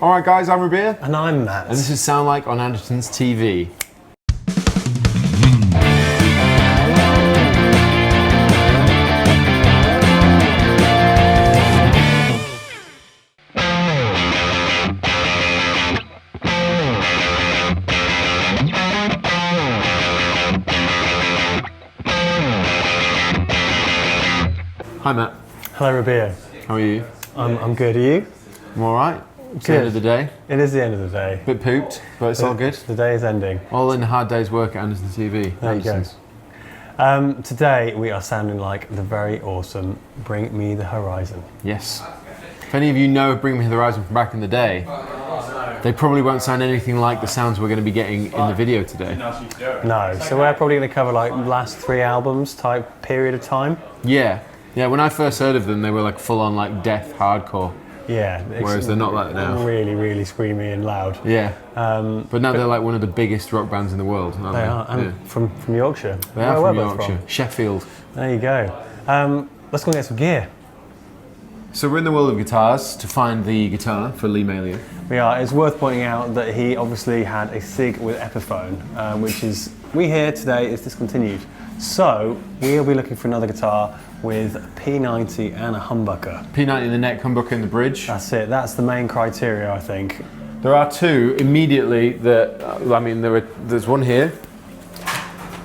Alright guys, I'm Rabea. And I'm Matt. And this is Sound Like on Andertons TV. Hi Matt. Hello Rabea. How are you? I'm good, are you? I'm alright. It's the end of the day. It is the end of the day. Bit pooped, but it's all good. The day is ending. All in a hard day's work at Andertons TV. There you go. Today we are sounding like the very awesome Bring Me the Horizon. Yes. If any of you know Bring Me the Horizon from back in the day, they probably won't sound anything like the sounds we're going to be getting in the video today. No, so we're probably going to cover like last 3 albums type period of time. Yeah. Yeah, when I first heard of them, they were like full on like death hardcore. Yeah. Whereas they're not like that now. Really, really screamy and loud. Yeah. But now they're like one of the biggest rock bands in the world, aren't they? They are, and from Yorkshire. They are from Yorkshire. Sheffield. There you go. Let's go and get some gear. So we're in the world of guitars to find the guitar for Lee Malia. We are. It's worth pointing out that he obviously had a SIG with Epiphone, which is, we hear today is discontinued. So we'll be looking for another guitar with a P90 and a humbucker. P90 in the neck, humbucker in the bridge. That's it. That's the main criteria, I think. There are two immediately that, there's one here,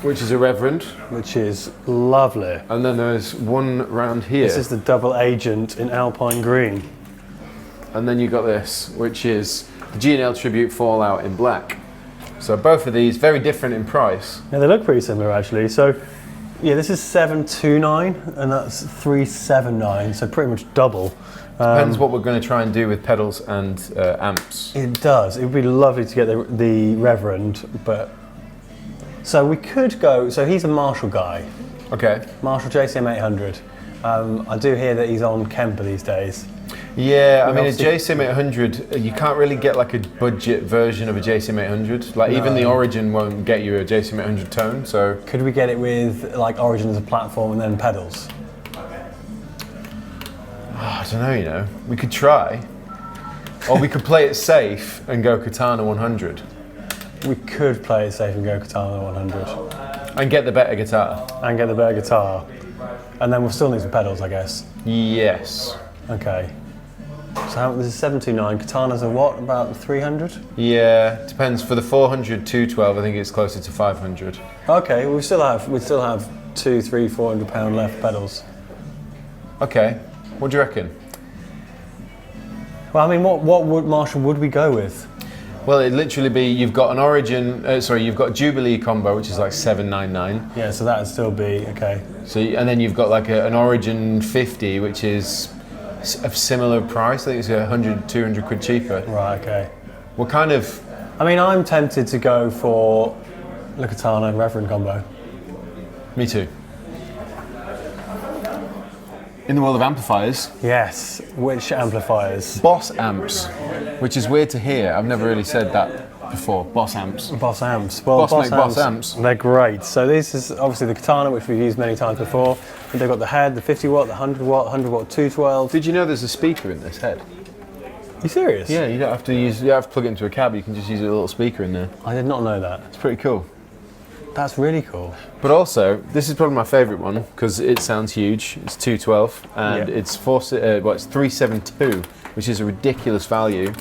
which is a Reverend. Which is lovely. And then there's one round here. This is the Double Agent in Alpine green. And then you got this, which is the G&L Tribute Fallout in black. So both of these, very different in price. Yeah, they look pretty similar actually. So yeah, this is 729 and that's 379, so pretty much double. Depends what we're going to try and do with pedals and amps. It does. It would be lovely to get the Reverend, but... So we could go, so he's a Marshall guy. Okay. Marshall JCM 800. I do hear that he's on Kemper these days. Yeah, I mean a JCM 800, you can't really get like a budget version of a JCM 800. Like even the Origin won't get you a JCM 800 tone, so... Could we get it with like Origin as a platform and then pedals? Oh, I don't know, you know. We could try. Or we could play it safe and go Katana 100. We could play it safe and go Katana 100. And get the better guitar. And get the better guitar. And then we'll still need some pedals, I guess. Yes. Okay. So this is 729. Katana's a what? About 300? Yeah, depends. For the 400 212, I think it's closer to 500. Okay, we still have 200, 300, 400 pound left pedals. Okay. What do you reckon? Well, I mean, what Marshall would we go with? Well, it'd literally be, you've got an Origin, you've got Jubilee combo, which is like 799. Yeah, so that'd still be, okay. So, and then you've got like an Origin 50, which is a similar price. I think it's 100, 200 quid cheaper. Right, okay. What kind of... I mean, I'm tempted to go for the Katana and Reverend combo. Me too. In the world of amplifiers. Yes, which amplifiers? Boss amps, which is weird to hear. I've never really said that before. Boss amps. Boss amps. Well, Boss amps. They're great. So this is obviously the Katana, which we've used many times before. But they've got the head, the 50 watt, the 100 watt, 100 watt 212. Did you know there's a speaker in this head? You serious? Yeah, you don't have to plug it into a cab. You can just use a little speaker in there. I did not know that. It's pretty cool. That's really cool. But also, this is probably my favourite one because it sounds huge. It's 212 and it's 372, which is a ridiculous value.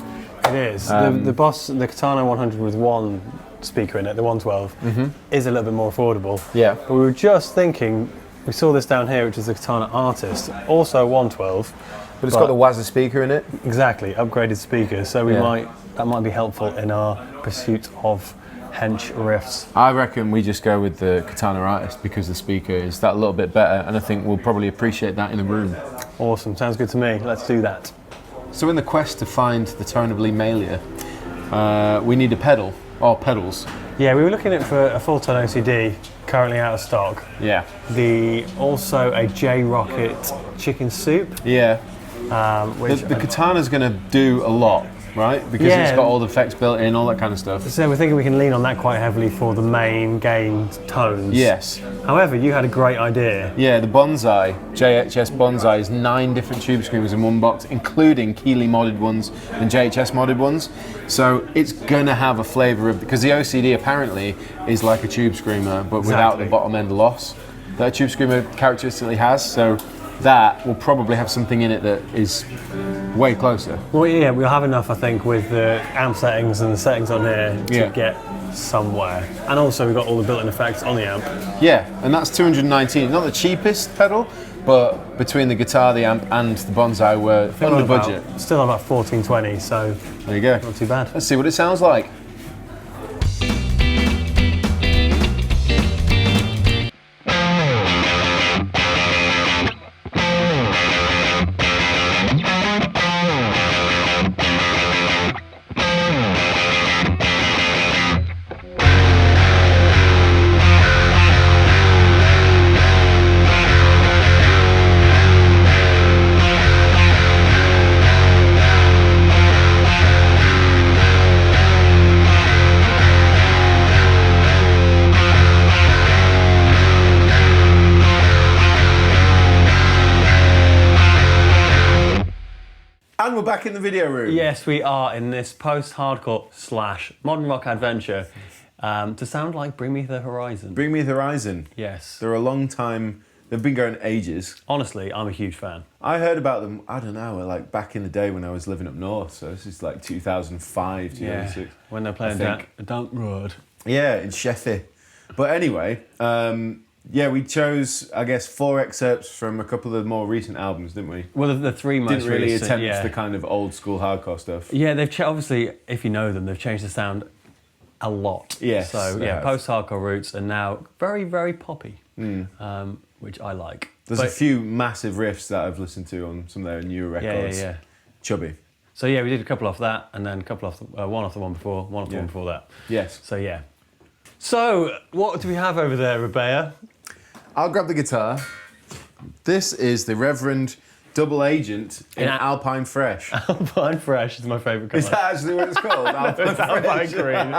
It is. The Katana 100 with one speaker in it, the 112, is a little bit more affordable. Yeah. But we were just thinking, we saw this down here, which is the Katana Artist, also 112. But it's got the Wazza speaker in it. Exactly, upgraded speakers. So that might be helpful in our pursuit of hench riffs. I reckon we just go with the Katana Artist because the speaker is that little bit better, and I think we'll probably appreciate that in the room. Awesome, sounds good to me. Let's do that. So in the quest to find the tone of Lee Malia, we need a pedal, or pedals. Yeah, we were looking at for a full tone OCD, currently out of stock. Yeah. Also a J-Rocket chicken soup. Yeah. Which the Katana's going to do a lot. right? Because it's got all the effects built in, all that kind of stuff. So we're thinking we can lean on that quite heavily for the main gain tones. Yes. However, you had a great idea. Yeah, the Bonsai, JHS Bonsai, is 9 different tube screamers in one box, including Keeley modded ones and JHS modded ones. So it's gonna have a flavour of, because the OCD apparently is like a tube screamer, but without the bottom end loss that a tube screamer characteristically has. So that will probably have something in it that is way closer. Well, yeah, we'll have enough, I think, with the amp settings and the settings on here to get somewhere. And also we've got all the built-in effects on the amp. Yeah, and that's 219. Not the cheapest pedal, but between the guitar, the amp, and the Bonsai, we're under budget. Still about 1420, so there you go. Not too bad. Let's see what it sounds like. And we're back in the video room. Yes, we are in this post-hardcore / modern rock adventure to sound like Bring Me the Horizon. Bring Me the Horizon. Yes. They're a long time, they've been going ages. Honestly, I'm a huge fan. I heard about them, I don't know, like back in the day when I was living up north, so this is like 2005, 2006. Yeah, when they're playing Dunk Road. Yeah, in Sheffield. But anyway, yeah, we chose, I guess, 4 excerpts from a couple of the more recent albums, didn't we? Well, the 3 most didn't really recent, attempt the kind of old school hardcore stuff. Yeah, they've obviously, if you know them, they've changed the sound a lot. Yes. So yeah, post-hardcore roots and now very, very poppy, which I like. There's a few massive riffs that I've listened to on some of their newer records. Yeah. Chubby. So yeah, we did a couple off that, and then a couple off one off the one before, one off the one before that. Yes. So yeah. So what do we have over there, Rabea? I'll grab the guitar. This is the Reverend Double Agent in Alpine Fresh. Alpine Fresh is my favourite colour. Is that actually what it's called? Alpine Green.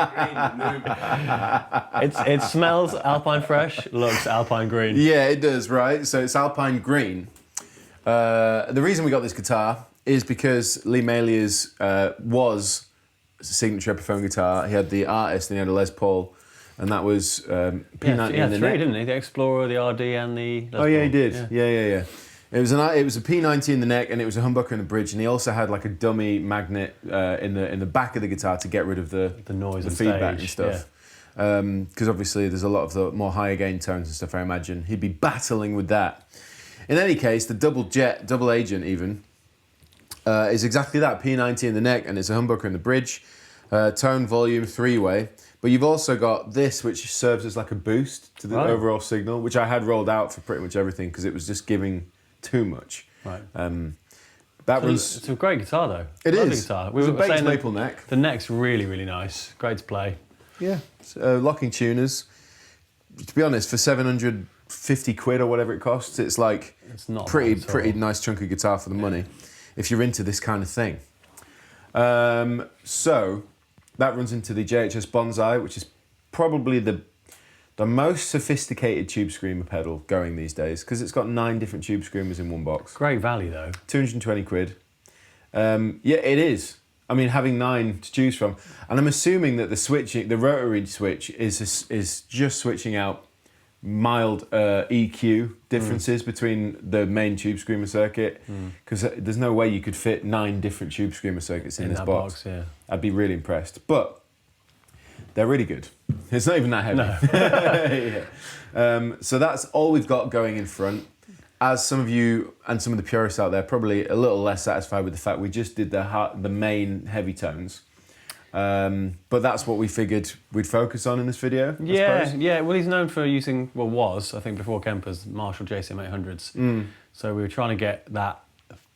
It smells Alpine Fresh, looks Alpine Green. Yeah, it does, right? So it's Alpine Green. The reason we got this guitar is because Lee Malier's was a signature Epiphone guitar. He had the Artist and he had a Les Paul. And that was P90 in the 3, neck. Didn't he? The Explorer, the RD, and the Les Paul. Yeah, he did. Yeah. It was a P90 in the neck, and it was a humbucker in the bridge, and he also had like a dummy magnet in the back of the guitar to get rid of the noise, the and feedback stage. and stuff. Because obviously there's a lot of the more higher gain tones and stuff. I imagine he'd be battling with that. In any case, the Double Agent even is exactly that: P90 in the neck, and it's a humbucker in the bridge. Tone, volume, 3-way. But you've also got this, which serves as like a boost to the overall signal, which I had rolled out for pretty much everything because it was just giving too much. Right. It's a great guitar though. It Lovely is. Guitar. We were baked maple neck. The neck's really, really nice. Great to play. Yeah. Locking tuners. To be honest, for 750 quid or whatever it costs, it's like not pretty nice chunky guitar for the money if you're into this kind of thing. So that runs into the JHS Bonsai, which is probably the most sophisticated tube screamer pedal going these days because it's got 9 different tube screamers in one box. Great value though. 220 quid. Yeah, it is. I mean, having 9 to choose from, and I'm assuming that the rotary switch is just switching out mild EQ differences between the main tube screamer circuit because there's no way you could fit 9 different tube screamer circuits in this box. Yeah. I'd be really impressed, but they're really good. It's not even that heavy. No. So that's all we've got going in front. As some of you and some of the purists out there probably a little less satisfied with the fact we just did the main heavy tones. But that's what we figured we'd focus on in this video. Yeah. Well, he's known for using, I think before Kemper's, Marshall JCM 800s. So we were trying to get that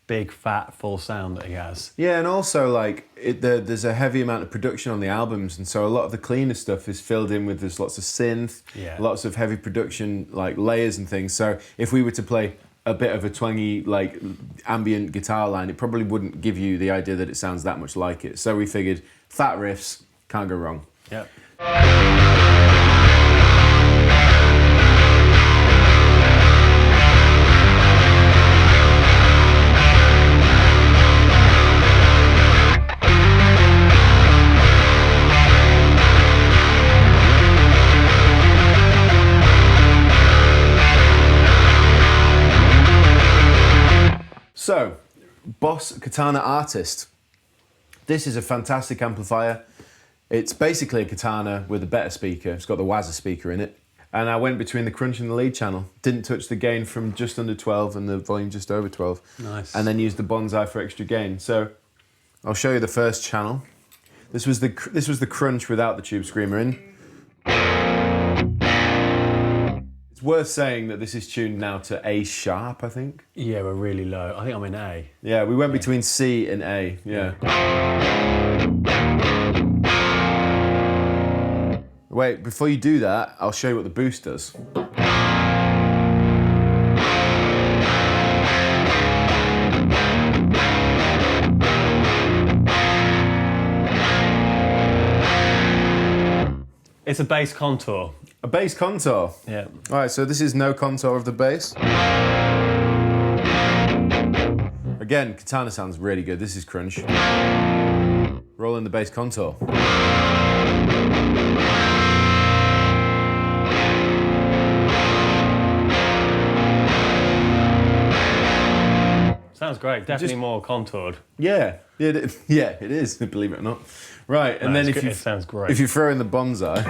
big, fat, full sound that he has. Yeah, and also like there's a heavy amount of production on the albums, and so a lot of the cleaner stuff is filled in with there's lots of synth, lots of heavy production like layers and things. So if we were to play a bit of a twangy, like, ambient guitar line, it probably wouldn't give you the idea that it sounds that much like it. So we figured, fat riffs, can't go wrong. Yep. So, Boss Katana Artist. This is a fantastic amplifier. It's basically a Katana with a better speaker. It's got the Wazza speaker in it. And I went between the crunch and the lead channel. Didn't touch the gain from just under 12 and the volume just over 12. Nice. And then used the Bonsai for extra gain. So, I'll show you the first channel. This was the crunch without the tube screamer in. It's worth saying that this is tuned now to A sharp, I think. Yeah, we're really low. I think I'm in A. Yeah, we went between C and A, yeah. Wait, before you do that, I'll show you what the boost does. It's a bass contour. A bass contour? Yeah. All right, so this is no contour of the bass. Again, Katana sounds really good. This is crunch. Roll in the bass contour. Sounds great. Definitely more contoured. Yeah, it is, believe it or not. Right, and then if you it sounds great. If you throw in the Bonsai.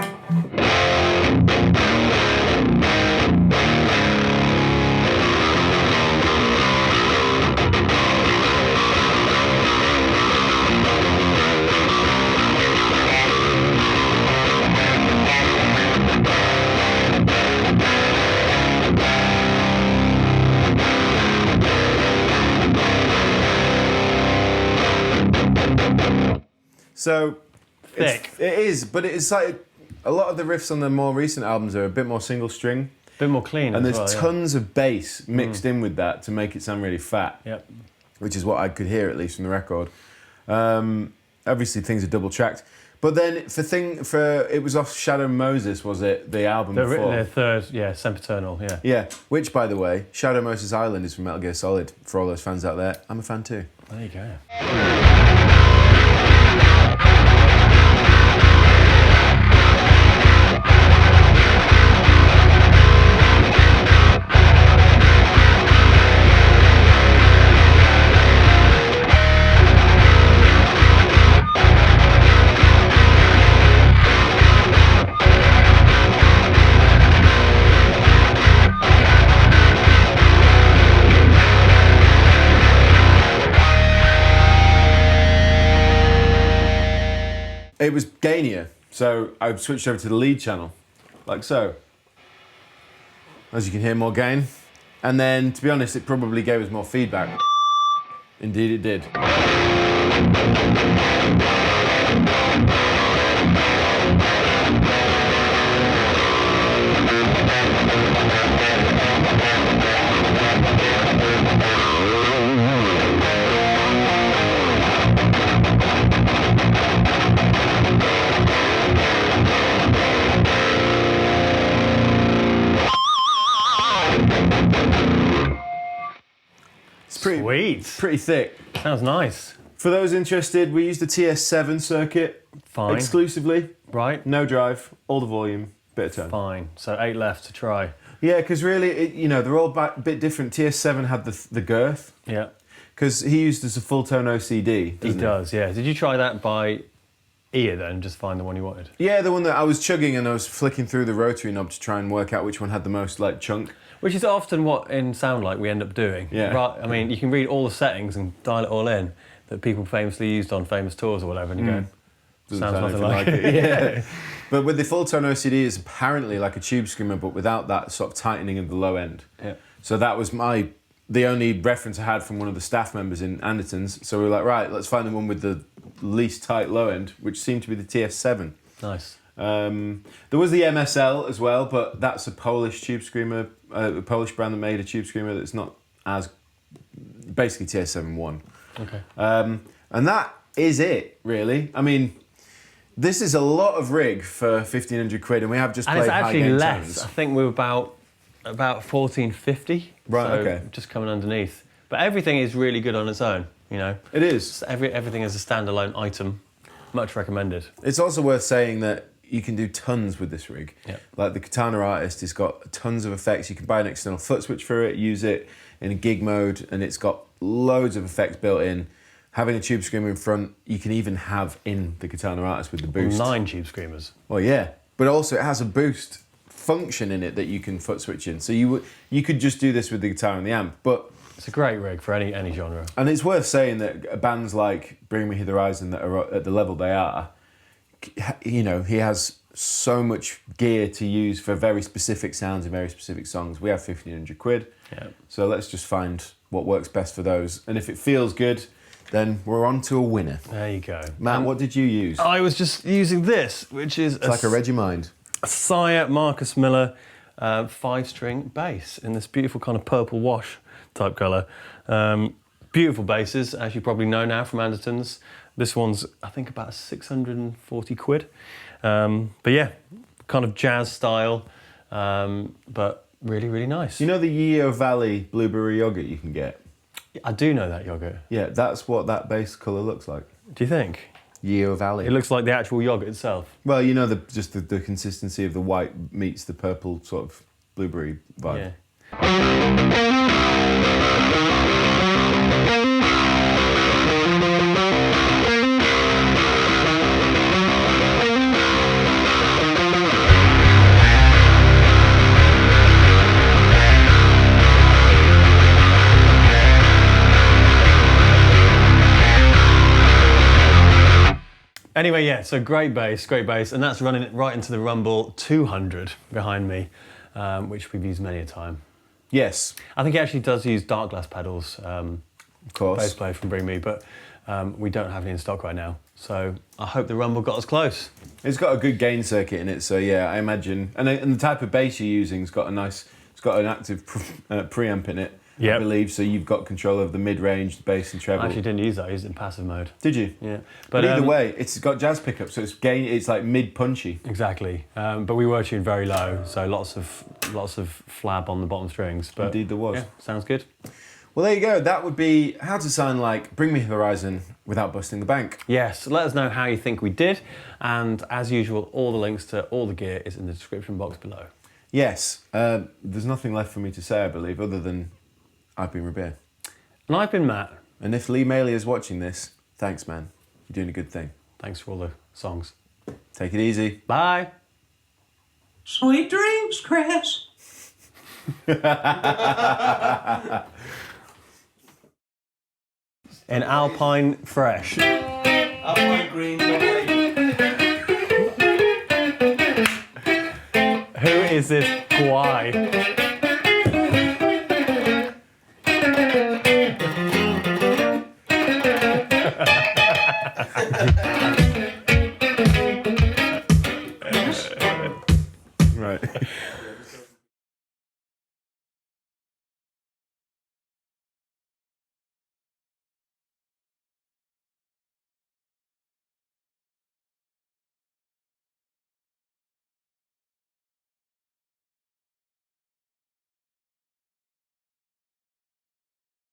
So, thick. It is, but it's like a lot of the riffs on the more recent albums are a bit more single string. A bit more clean and as there's well, tons of bass mixed in with that to make it sound really fat. Yep. Which is what I could hear, at least from the record. Obviously, things are double tracked. But then, it was off Shadow Moses, was it? The album before? Their third, Sempiternal, yeah. Yeah, which, by the way, Shadow Moses Island is from Metal Gear Solid. For all those fans out there, I'm a fan too. There you go. It was gainier, so I switched over to the lead channel, like so. As you can hear, more gain. And then, to be honest, it probably gave us more feedback. Indeed it did. Pretty thick. Sounds nice. For those interested, we use the TS7 circuit exclusively. Right. No drive, all the volume, bit of tone. Fine. So 8 left to try. Yeah, because really, they're all a bit different. TS7 had the girth. Yeah. Because he used as a full tone OCD. He does, yeah. Did you try that by ear then, just find the one you wanted? Yeah, the one that I was chugging and I was flicking through the rotary knob to try and work out which one had the most chunk. Which is often what in Sound Like we end up doing. Yeah. Right, I mean, you can read all the settings and dial it all in that people famously used on famous tours or whatever, and you go, sounds nothing like it. Yeah. But with the full tone OCD, it's apparently like a tube screamer, but without that sort of tightening of the low end. Yeah. So that was the only reference I had from one of the staff members in Andertons. So we were like, right, let's find the one with the least tight low end, which seemed to be the TS7. Nice. There was the MSL as well, but that's a Polish tube screamer, a Polish brand that made a tube screamer that's not as basically TS7-1. Okay. And that is it, really. I mean, this is a lot of rig for 1,500 quid, and we have just And played it's actually high-gain less. tones. I think we're about 1450. Right, so okay. Just coming underneath. But everything is really good on its own, you know. It is. Just everything is a standalone item. Much recommended. It's also worth saying that you can do tons with this rig. Yeah. Like the Katana Artist has got tons of effects. You can buy an external foot switch for it, use it in a gig mode, and it's got loads of effects built in. Having a tube screamer in front, you can even have in the Katana Artist with the boost. 9 tube screamers. Well, yeah, but also it has a boost function in it that you can foot switch in. So you could just do this with the guitar and the amp, but It's a great rig for any genre. and it's worth saying that bands like Bring Me the Horizon that are at the level they are, you know, he has so much gear to use for very specific sounds and very specific songs. We have 1,500 quid, Yeah. so let's just find what works best for those. And if it feels good, then we're on to a winner. There you go. Matt, what did you use? I was just using this, which is It's like a Regimind. Sire Marcus Miller 5-string bass in this beautiful kind of purple wash type colour. Beautiful basses, as you probably know now from Andertons. This one's, I think, about 640 quid. But yeah, kind of jazz style, but really, really nice. You know the Yeo Valley blueberry yogurt you can get? I do know that yogurt. Yeah, that's what that base colour looks like. Do you think? Yeo Valley. It looks like the actual yogurt itself. Well, you know, just the consistency of the white meets the purple sort of blueberry vibe. Yeah. Anyway, yeah, so great bass, and that's running right into the Rumble 200 behind me, which we've used many a time. Yes, I think he actually does use dark glass pedals, of course. bass player from Bring Me, but we don't have any in stock right now. So I hope the Rumble got us close. It's got a good gain circuit in it, so yeah, I imagine. And the type of bass you're using's got it's got an active preamp in it, Yep. I believe. So you've got control of the mid-range, the bass and treble. I actually didn't use that, I used it in passive mode. Did you? Yeah. But either way, it's got jazz pickup, so it's like mid-punchy. Exactly, but we were tuned very low, so lots of flab on the bottom strings. But Indeed there was. yeah, sounds good. Well, there you go. That would be how to sound like Bring Me the Horizon without busting the bank. Yes, let us know how you think we did, and as usual, all the links to all the gear is in the description box below. Yes, there's nothing left for me to say, I believe, other than I've been Rabea. And I've been Matt. And if Lee Maley is watching this, thanks, man. You're doing a good thing. Thanks for all the songs. Take it easy. Bye. Sweet dreams, Chris. In Alpine Fresh. Alpine green, double agent. Who is this guy? Right.